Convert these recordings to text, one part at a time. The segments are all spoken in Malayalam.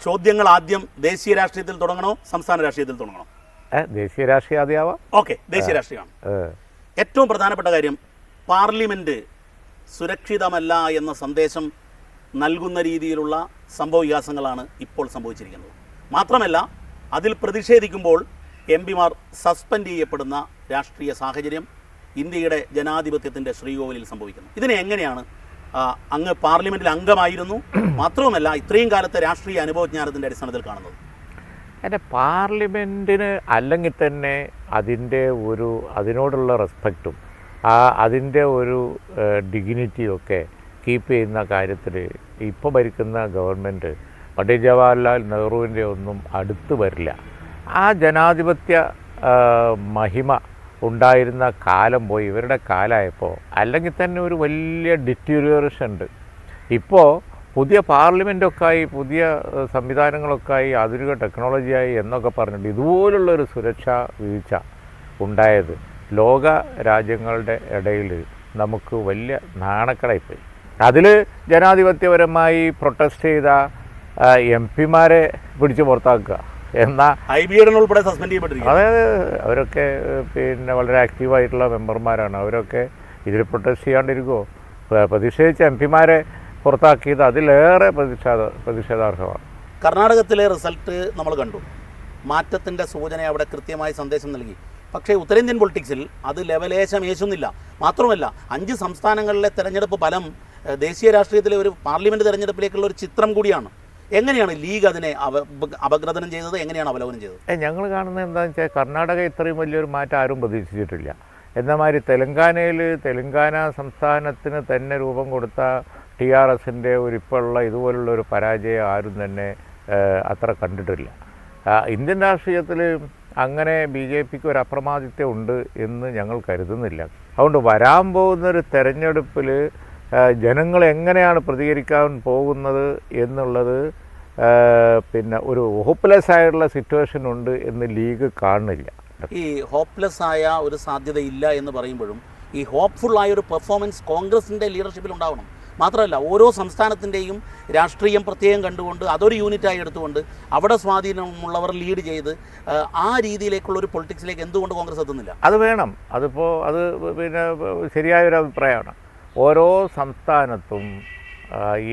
ചോദ്യങ്ങൾ ആദ്യം ദേശീയ രാഷ്ട്രീയത്തിൽ തുടങ്ങണോ സംസ്ഥാന രാഷ്ട്രീയത്തിൽ തുടങ്ങണോ? ദേശീയ രാഷ്ട്രീയം ആദ്യമാവാം. ഓക്കെ, ദേശീയ രാഷ്ട്രീയമാണ്. ഏറ്റവും പ്രധാനപ്പെട്ട കാര്യം, പാർലമെന്റ് സുരക്ഷിതമല്ല എന്ന സന്ദേശം നൽകുന്ന രീതിയിലുള്ള സംഭവ വികാസങ്ങളാണ് ഇപ്പോൾ സംഭവിച്ചിരിക്കുന്നത്. മാത്രമല്ല, അതിൽ പ്രതിഷേധിക്കുമ്പോൾ എംപിമാർ സസ്പെൻഡ് ചെയ്യപ്പെടുന്ന രാഷ്ട്രീയ സാഹചര്യം ഇന്ത്യയുടെ ജനാധിപത്യത്തിൻ്റെ ശ്രീകോവിലിൽ സംഭവിക്കുന്നു. ഇതിനെ എങ്ങനെയാണ് അങ്ങ് പാർലമെന്റിൽ അംഗമായിരുന്നു, മാത്രവുമല്ല ഇത്രയും കാലത്തെ രാഷ്ട്രീയ അനുഭവജ്ഞാനത്തിൻ്റെ അടിസ്ഥാനത്തിൽ കാണുന്നത്? എൻ്റെ പാർലമെൻറ്റിന് അല്ലെങ്കിൽ തന്നെ അതിനോടുള്ള റെസ്പെക്റ്റും അതിൻ്റെ ഒരു ഡിഗ്നിറ്റിയും ഒക്കെ കീപ്പ് ചെയ്യുന്ന കാര്യത്തിൽ ഇപ്പോൾ ഭരിക്കുന്ന ഗവൺമെൻറ് പണ്ഡിറ്റ് ജവഹർലാൽ നെഹ്റുവിൻ്റെ ഒന്നും അടുത്ത് വരില്ല. ആ ജനാധിപത്യ മഹിമ ഉണ്ടായിരുന്ന കാലം പോയി ഇവരുടെ കാലമായപ്പോൾ അല്ലെങ്കിൽ തന്നെ ഒരു വലിയ ഡിറ്റീരിയറേഷൻ ഉണ്ട്. ഇപ്പോൾ പുതിയ പാർലമെൻറ്റൊക്കെ ആയി, പുതിയ സംവിധാനങ്ങളൊക്കെ ആയി, ആധുനിക ടെക്നോളജിയായി എന്നൊക്കെ പറഞ്ഞിട്ട് ഇതുപോലുള്ളൊരു സുരക്ഷാ വീഴ്ച ഉണ്ടായത് ലോക രാജ്യങ്ങളുടെ ഇടയിൽ നമുക്ക് വലിയ നാണക്കേടായിപ്പോയി. അതിൽ ജനാധിപത്യപരമായി പ്രൊട്ടസ്റ്റ് ചെയ്ത എംപിമാരെ പിടിച്ച് പുറത്താക്കുക ഉൾപ്പെടെ സസ്പെൻഡ് ചെയ്യപ്പെട്ടിരിക്കുന്നു. അതായത് അവരൊക്കെ പിന്നെ വളരെ ആക്റ്റീവായിട്ടുള്ള മെമ്പർമാരാണ്. അവരൊക്കെ ഇതിൽ പ്രൊട്ടസ്റ്റ് ചെയ്യാണ്ടിരിക്കുമോ? പ്രതിഷേധിച്ച എംപിമാരെ പുറത്താക്കിയത് അതിലേറെ പ്രതിഷേധാർഹമാണ്. കർണാടകത്തിലെ റിസൾട്ട് നമ്മൾ കണ്ടു. മാറ്റത്തിൻ്റെ സൂചന അവിടെ കൃത്യമായി സന്ദേശം നൽകി. പക്ഷേ ഉത്തരേന്ത്യൻ പൊളിറ്റിക്സിൽ അത് ലെവലേശം ഏശുന്നില്ല. മാത്രമല്ല, 5 സംസ്ഥാനങ്ങളിലെ തെരഞ്ഞെടുപ്പ് ഫലം ദേശീയ രാഷ്ട്രീയത്തിലെ ഒരു പാർലമെൻറ്റ് തെരഞ്ഞെടുപ്പിലേക്കുള്ള ഒരു ചിത്രം കൂടിയാണ്. എങ്ങനെയാണ് ലീഗ് അതിനെ അപഗ്രഥനം ചെയ്തത്? എങ്ങനെയാണ് അവലോകനം ചെയ്തത്? ഞങ്ങൾ കാണുന്നത് എന്താണെന്ന് വെച്ചാൽ, കർണാടക ഇത്രയും വലിയൊരു മാറ്റം ആരും പ്രതീക്ഷിച്ചിട്ടില്ല. എന്നമാതിരി തെലങ്കാന സംസ്ഥാനത്തിന് തന്നെ രൂപം കൊടുത്ത TRSൻ്റെ ഇപ്പോഴുള്ള ഇതുപോലുള്ള ഒരു പരാജയം ആരും തന്നെ അത്ര കണ്ടിട്ടില്ല. ഇന്ത്യൻ രാഷ്ട്രീയത്തിൽ അങ്ങനെ BJPക്ക് ഒരു അപ്രമാദിത്യം ഉണ്ട് എന്ന് ഞങ്ങൾ കരുതുന്നില്ല. അതുകൊണ്ട് വരാൻ പോകുന്നൊരു തെരഞ്ഞെടുപ്പിൽ ജനങ്ങൾ എങ്ങനെയാണ് പ്രതികരിക്കാൻ പോകുന്നത് എന്നുള്ളത് പിന്നെ ഒരു ഹോപ്പ്ലെസ് ആയിട്ടുള്ള സിറ്റുവേഷൻ ഉണ്ട് എന്ന് ലീഗ് കാണുന്നില്ല. ഈ ഹോപ്പ്ലെസ് ആയ ഒരു സാധ്യതയില്ല എന്ന് പറയുമ്പോഴും ഈ ഹോപ്പ്ഫുൾ ആയ ഒരു പെർഫോമൻസ് കോൺഗ്രസിൻ്റെ ലീഡർഷിപ്പിൽ ഉണ്ടാവണം. മാത്രമല്ല, ഓരോ സംസ്ഥാനത്തിൻ്റെയും രാഷ്ട്രീയം പ്രത്യേകം കണ്ടുകൊണ്ട് അതൊരു യൂണിറ്റായി എടുത്തുകൊണ്ട് അവിടെ സ്വാധീനമുള്ളവർ ലീഡ് ചെയ്ത് ആ രീതിയിലേക്കുള്ളൊരു പൊളിറ്റിക്സിലേക്ക് എന്തുകൊണ്ട് കോൺഗ്രസ് എത്തുന്നില്ല? അത് വേണം. അത് പിന്നെ ശരിയായൊരു അഭിപ്രായമാണ്. ഓരോ സംസ്ഥാനത്തും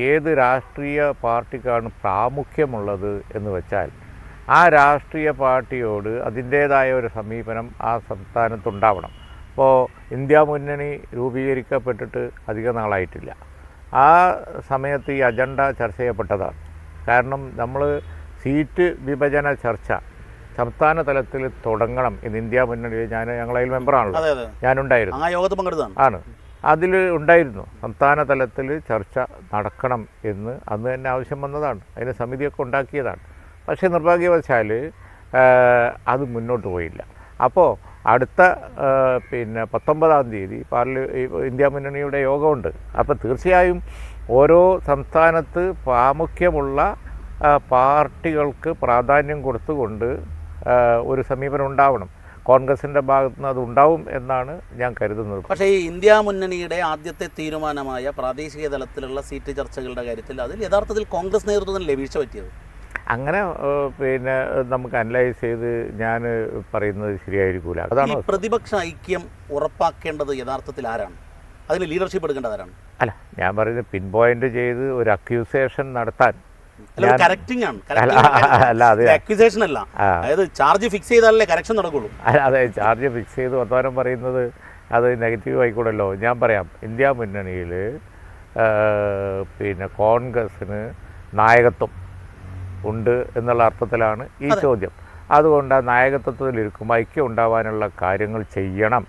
ഏത് രാഷ്ട്രീയ പാർട്ടിക്കാണ് പ്രാമുഖ്യമുള്ളത് എന്ന് വെച്ചാൽ ആ രാഷ്ട്രീയ പാർട്ടിയോട് അതിൻ്റേതായ ഒരു സമീപനം ആ സംസ്ഥാനത്തുണ്ടാവണം. ഇപ്പോൾ ഇന്ത്യ മുന്നണി രൂപീകരിക്കപ്പെട്ടിട്ട് അധിക നാളായിട്ടില്ല. ആ സമയത്ത് ഈ അജണ്ട ചർച്ച ചെയ്യപ്പെട്ടതാണ്. കാരണം നമ്മൾ സീറ്റ് വിഭജന ചർച്ച സംസ്ഥാന തലത്തിൽ തുടങ്ങണം എന്ന് ഇന്ത്യ മുന്നണി, ഞങ്ങളതിൽ മെമ്പറാണല്ലോ, ഞാനുണ്ടായിരുന്നു, ആണ് അതിൽ ഉണ്ടായിരുന്നു. സംസ്ഥാന തലത്തിൽ ചർച്ച നടക്കണം എന്ന് അന്ന് തന്നെ ആവശ്യം വന്നതാണ്. അതിന് സമിതിയൊക്കെ ഉണ്ടാക്കിയതാണ്. പക്ഷേ നിർഭാഗ്യവശാൽ അത് മുന്നോട്ട് പോയില്ല. അപ്പോൾ അടുത്ത പിന്നെ 19-ാം തീയതി ഇന്ത്യ മുന്നണിയുടെ യോഗമുണ്ട്. അപ്പോൾ തീർച്ചയായും ഓരോ സംസ്ഥാനത്ത് പ്രാമുഖ്യമുള്ള പാർട്ടികൾക്ക് പ്രാധാന്യം കൊടുത്തുകൊണ്ട് ഒരു സമീപനം ഉണ്ടാവണം. കോൺഗ്രസിൻ്റെ ഭാഗത്തു നിന്ന് അതുണ്ടാവും എന്നാണ് ഞാൻ കരുതുന്നത്. പക്ഷേ ഈ ഇന്ത്യ മുന്നണിയുടെ ആദ്യത്തെ തീരുമാനമായ പ്രാദേശിക തലത്തിലുള്ള സീറ്റ് ചർച്ചകളുടെ കാര്യത്തിൽ അതിൽ യഥാർത്ഥത്തിൽ കോൺഗ്രസ് നേതൃത്വത്തിന് വീഴ്ച പറ്റിയത് അങ്ങനെ പിന്നെ നമുക്ക് അനലൈസ് ചെയ്ത് ഞാൻ പറയുന്നത് ശരിയായിരിക്കില്ല. അതാണ് പ്രതിപക്ഷ ഐക്യം ഉറപ്പാക്കേണ്ടത് യഥാർത്ഥത്തിൽ ആരാണ്? അതിന് ലീഡർഷിപ്പ് എടുക്കേണ്ടത് ആരാണ്? അല്ല, ഞാൻ പറയുന്നത് പിൻ പോയിന്റ് ചെയ്ത് ഒരു അക്യൂസേഷൻ നടത്താൻ ചാർജ് ഫിക്സ് ചെയ്താലേ കറക്ഷൻ നടക്കുള്ളൂ. അതെ, ചാർജ് ഫിക്സ് ചെയ്ത് വർത്തമാനം പറയുന്നത് അത് നെഗറ്റീവ് ആയിക്കൂടല്ലോ. ഞാൻ പറയാം, ഇന്ത്യ മുന്നണിയിൽ പിന്നെ കോൺഗ്രസ്സിന് നായകത്വം ഉണ്ട് എന്നുള്ള അർത്ഥത്തിലാണ് ഈ ചോദ്യം. അതുകൊണ്ട് ആ നായകത്വത്തിലിരിക്കുമ്പോൾ ഐക്യം ഉണ്ടാവാനുള്ള കാര്യങ്ങൾ ചെയ്യണം.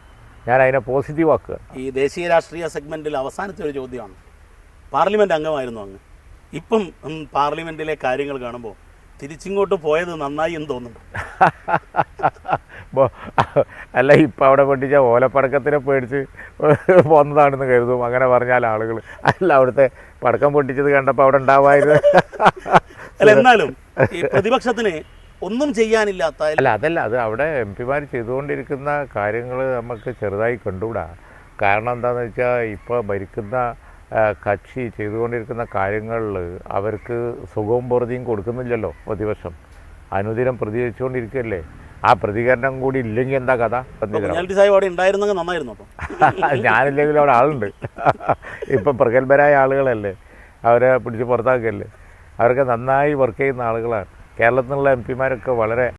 ഞാൻ അതിനെ പോസിറ്റീവ് ആക്കുക. ഈ ദേശീയ രാഷ്ട്രീയ സെഗ്മെൻറ്റിൽ അവസാനത്തെ ഒരു ചോദ്യമാണ്. പാർലമെൻറ്റ് അംഗമായിരുന്നു അങ്ങ്. ഇപ്പം പാർലമെൻറ്റിലെ കാര്യങ്ങൾ കാണുമ്പോൾ തിരിച്ചിങ്ങോട്ട് പോയത് നന്നായി എന്ന് തോന്നുന്നു. അല്ല, ഇപ്പം അവിടെ പൊട്ടിച്ച ഓലപ്പടക്കത്തിനെ പേടിച്ച് പോന്നതാണെന്ന് കരുതും. അങ്ങനെ പറഞ്ഞാൽ ആളുകൾ അല്ല, അവിടുത്തെ പടക്കം പൊട്ടിച്ചത് കണ്ടപ്പോൾ അവിടെ ഉണ്ടാവായിരുന്നു. അല്ല, എന്നാലും ഈ പ്രതിപക്ഷത്തിന് ഒന്നും ചെയ്യാനില്ലാത്ത അതല്ല, അത് അവിടെ എംപിമാർ ചെയ്തുകൊണ്ടിരിക്കുന്ന കാര്യങ്ങൾ നമുക്ക് ചെറുതായി കണ്ടുകൂടാ. കാരണം എന്താണെന്ന് വെച്ചാൽ ഇപ്പോൾ ഭരിക്കുന്ന കക്ഷി ചെയ്തുകൊണ്ടിരിക്കുന്ന കാര്യങ്ങളിൽ അവർക്ക് സുഖവും പൊറുതിയും കൊടുക്കുന്നില്ലല്ലോ പ്രതിപക്ഷം. അനുദിനം പ്രതികരിച്ചുകൊണ്ടിരിക്കുകയല്ലേ. ആ പ്രതികരണം കൂടി ഇല്ലെങ്കിൽ എന്താ കഥ? കുഞ്ഞാലിക്കുട്ടി സാഹിബ് അവിടെ ഉണ്ടായിരുന്നെങ്കിൽ നന്നായിരുന്നു. അപ്പം ഞാനില്ലെങ്കിലും അവിടെ ആളുണ്ട്. ഇപ്പം പ്രഗത്ഭരായ ആളുകളല്ലേ, അവരെ പിടിച്ച് പുറത്താക്കുകയല്ലേ. അവരൊക്കെ നന്നായി വർക്ക് ചെയ്യുന്ന ആളുകളാണ്. കേരളത്തിൽ നിന്നുള്ള എം പിമാരൊക്കെ വളരെ